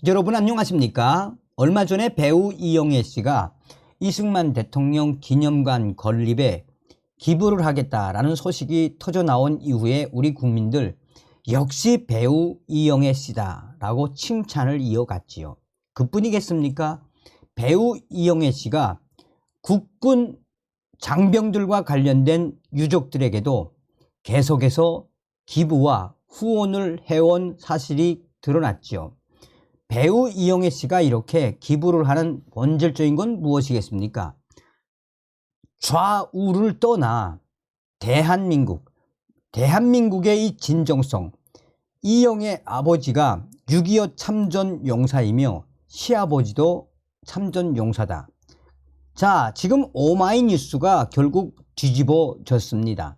여러분 안녕하십니까? 얼마 전에 배우 이영애 씨가 이승만 대통령 기념관 건립에 기부를 하겠다라는 소식이 터져 나온 이후에 우리 국민들 역시 배우 이영애 씨다 라고 칭찬을 이어갔지요. 그뿐이겠습니까? 배우 이영애 씨가 국군 장병들과 관련된 유족들에게도 계속해서 기부와 후원을 해온 사실이 드러났지요. 배우 이영애 씨가 이렇게 기부를 하는 본질적인 건 무엇이겠습니까? 좌우를 떠나 대한민국의 이 진정성, 이영애 아버지가 6.25 참전 용사이며 시아버지도 참전 용사다. 자, 지금 오마이뉴스가 결국 뒤집어졌습니다.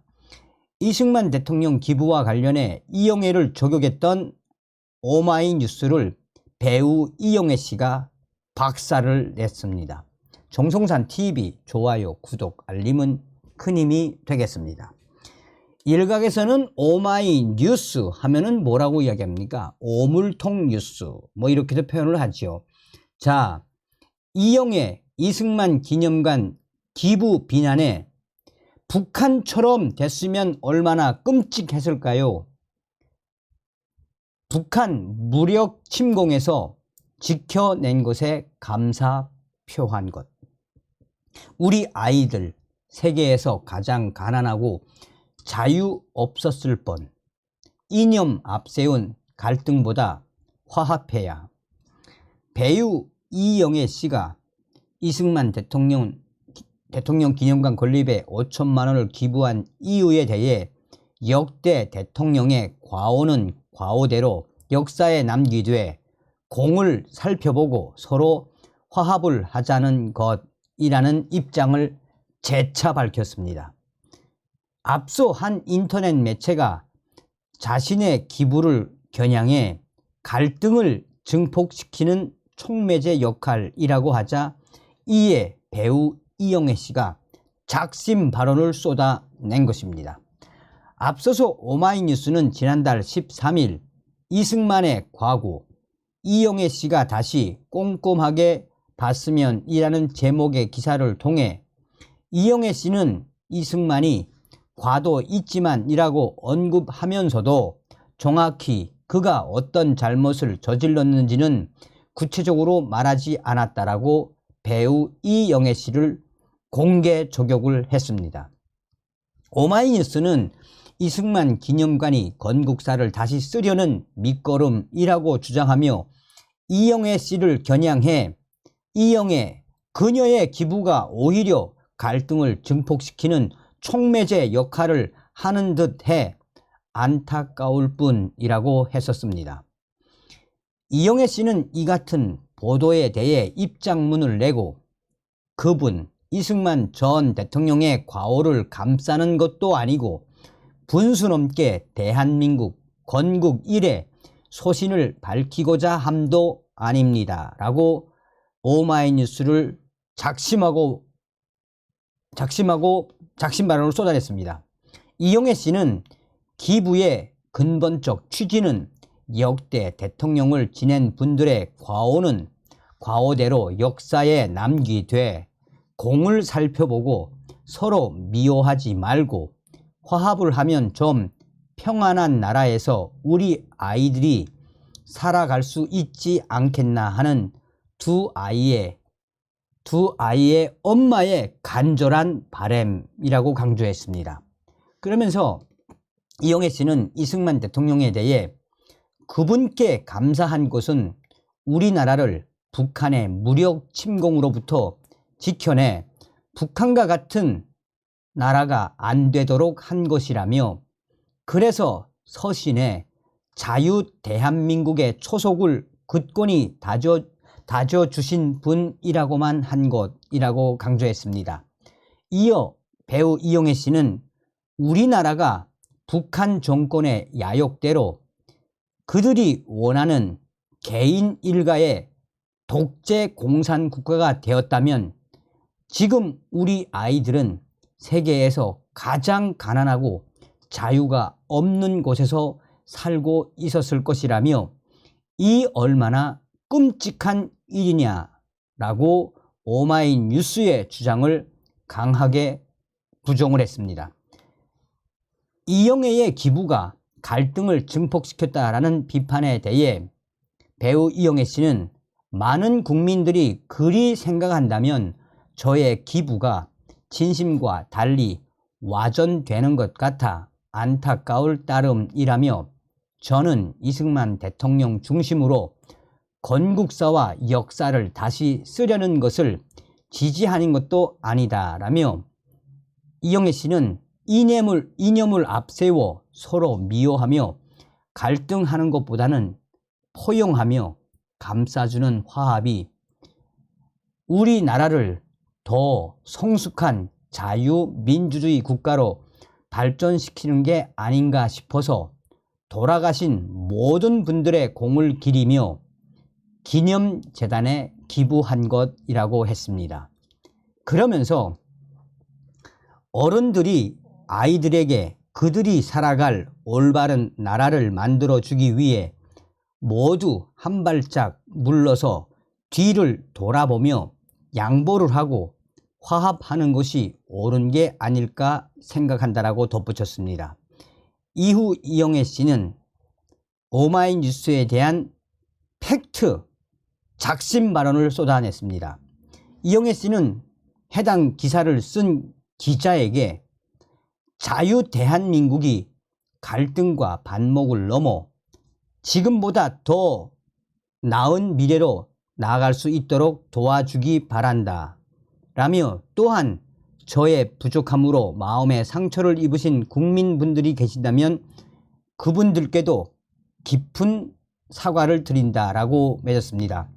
이승만 대통령 기부와 관련해 이영애를 저격했던 오마이뉴스를 배우 이영애 씨가 박살을 냈습니다. 정성산TV 좋아요, 구독, 알림은 큰 힘이 되겠습니다. 일각에서는 오마이뉴스 하면은 뭐라고 이야기합니까? 오물통 뉴스 뭐 이렇게도 표현을 하죠. 자, 이영애 이승만 기념관 기부 비난에 북한처럼 됐으면 얼마나 끔찍했을까요? 북한 무력 침공에서 지켜낸 것에 감사 표한 것. 우리 아이들 세계에서 가장 가난하고 자유 없었을 뻔. 이념 앞세운 갈등보다 화합해야. 배우 이영애 씨가 이승만 대통령 기념관 건립에 5천만 원을 기부한 이유에 대해 역대 대통령의 과오는 과오대로 역사에 남기되 공을 살펴보고 서로 화합을 하자는 것이라는 입장을 재차 밝혔습니다. 앞서 한 인터넷 매체가 자신의 기부를 겨냥해 갈등을 증폭시키는 촉매제 역할이라고 하자 이에 배우 이영애 씨가 작심 발언을 쏟아낸 것입니다. 앞서서 오마이뉴스는 지난달 13일 이승만의 과거, 이영애 씨가 다시 꼼꼼하게 봤으면 이라는 제목의 기사를 통해 이영애 씨는 이승만이 과도 있지만 이라고 언급하면서도 정확히 그가 어떤 잘못을 저질렀는지는 구체적으로 말하지 않았다라고 배우 이영애 씨를 공개 저격을 했습니다. 오마이뉴스는 이승만 기념관이 건국사를 다시 쓰려는 밑거름이라고 주장하며 이영애 씨를 겨냥해 이영애 그녀의 기부가 오히려 갈등을 증폭시키는 촉매제 역할을 하는 듯해 안타까울 뿐이라고 했었습니다. 이영애 씨는 이 같은 보도에 대해 입장문을 내고 그분 이승만 전 대통령의 과오를 감싸는 것도 아니고 분수넘게 대한민국 건국 이래 소신을 밝히고자 함도 아닙니다 라고 오마이뉴스를 작심 발언을 쏟아냈습니다. 이영애 씨는 기부의 근본적 취지는 역대 대통령을 지낸 분들의 과오는 과오대로 역사에 남기되 공을 살펴보고 서로 미워하지 말고 화합을 하면 좀 평안한 나라에서 우리 아이들이 살아갈 수 있지 않겠나 하는 두 아이의 엄마의 간절한 바람이라고 강조했습니다. 그러면서 이영애 씨는 이승만 대통령에 대해 그분께 감사한 것은 우리나라를 북한의 무력 침공으로부터 지켜내 북한과 같은 나라가 안 되도록 한 것이라며 그래서 서신에 자유 대한민국의 초속을 굳건히 다져주신 분이라고만 한 것이라고 강조했습니다. 이어 배우 이영애 씨는 우리나라가 북한 정권의 야욕대로 그들이 원하는 개인 일가의 독재 공산 국가가 되었다면 지금 우리 아이들은 세계에서 가장 가난하고 자유가 없는 곳에서 살고 있었을 것이라며 이 얼마나 끔찍한 일이냐라고 오마이뉴스의 주장을 강하게 부정을 했습니다. 이영애의 기부가 갈등을 증폭시켰다라는 비판에 대해 배우 이영애 씨는 많은 국민들이 그리 생각한다면 저의 기부가 진심과 달리 와전되는 것 같아 안타까울 따름이라며 저는 이승만 대통령 중심으로 건국사와 역사를 다시 쓰려는 것을 지지하는 것도 아니다라며 이영애 씨는 이념을 앞세워 서로 미워하며 갈등하는 것보다는 포용하며 감싸주는 화합이 우리나라를 더 성숙한 자유민주주의 국가로 발전시키는 게 아닌가 싶어서 돌아가신 모든 분들의 공을 기리며 기념재단에 기부한 것이라고 했습니다. 그러면서 어른들이 아이들에게 그들이 살아갈 올바른 나라를 만들어주기 위해 모두 한 발짝 물러서 뒤를 돌아보며 양보를 하고 화합하는 것이 옳은 게 아닐까 생각한다라고 덧붙였습니다. 이후 이영애 씨는 오마이뉴스에 대한 팩트, 작심 발언을 쏟아냈습니다. 이영애 씨는 해당 기사를 쓴 기자에게 자유대한민국이 갈등과 반목을 넘어 지금보다 더 나은 미래로 나아갈 수 있도록 도와주기 바란다 라며 또한 저의 부족함으로 마음에 상처를 입으신 국민분들이 계신다면 그분들께도 깊은 사과를 드린다라고 맺었습니다.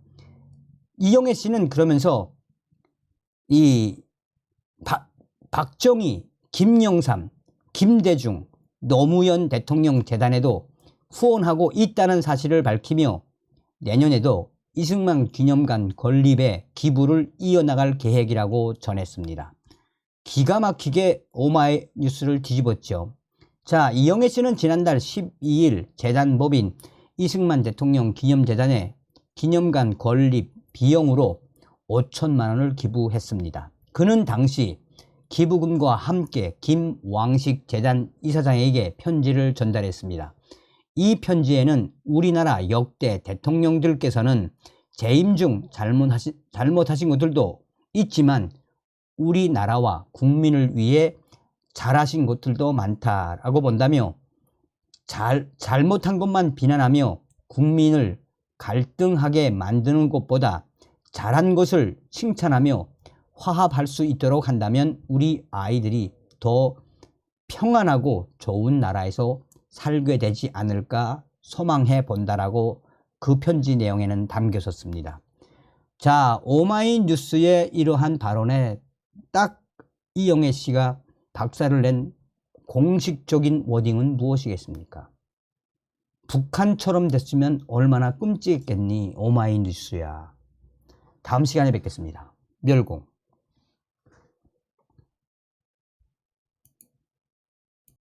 이영애 씨는 그러면서 이 박정희, 김영삼, 김대중, 노무현 대통령 재단에도 후원하고 있다는 사실을 밝히며 내년에도 이승만 기념관 건립에 기부를 이어나갈 계획이라고 전했습니다. 기가 막히게 오마이뉴스를 뒤집었죠. 자, 이영애 씨는 지난달 12일 재단법인 이승만 대통령 기념재단에 기념관 건립 비용으로 5천만 원을 기부했습니다. 그는 당시 기부금과 함께 김왕식 재단 이사장에게 편지를 전달했습니다. 이 편지에는 우리나라 역대 대통령들께서는 재임 중 잘못하신 것들도 있지만 우리나라와 국민을 위해 잘하신 것들도 많다라고 본다며 잘못한 것만 비난하며 국민을 갈등하게 만드는 것보다 잘한 것을 칭찬하며 화합할 수 있도록 한다면 우리 아이들이 더 평안하고 좋은 나라에서 살게 되지 않을까 소망해 본다라고 그 편지 내용에는 담겨졌습니다. 자, 오마이뉴스의 이러한 발언에 딱 이영애 씨가 박살을 낸 공식적인 워딩은 무엇이겠습니까? 북한처럼 됐으면 얼마나 끔찍했겠니 오마이뉴스야. 다음 시간에 뵙겠습니다. 멸공.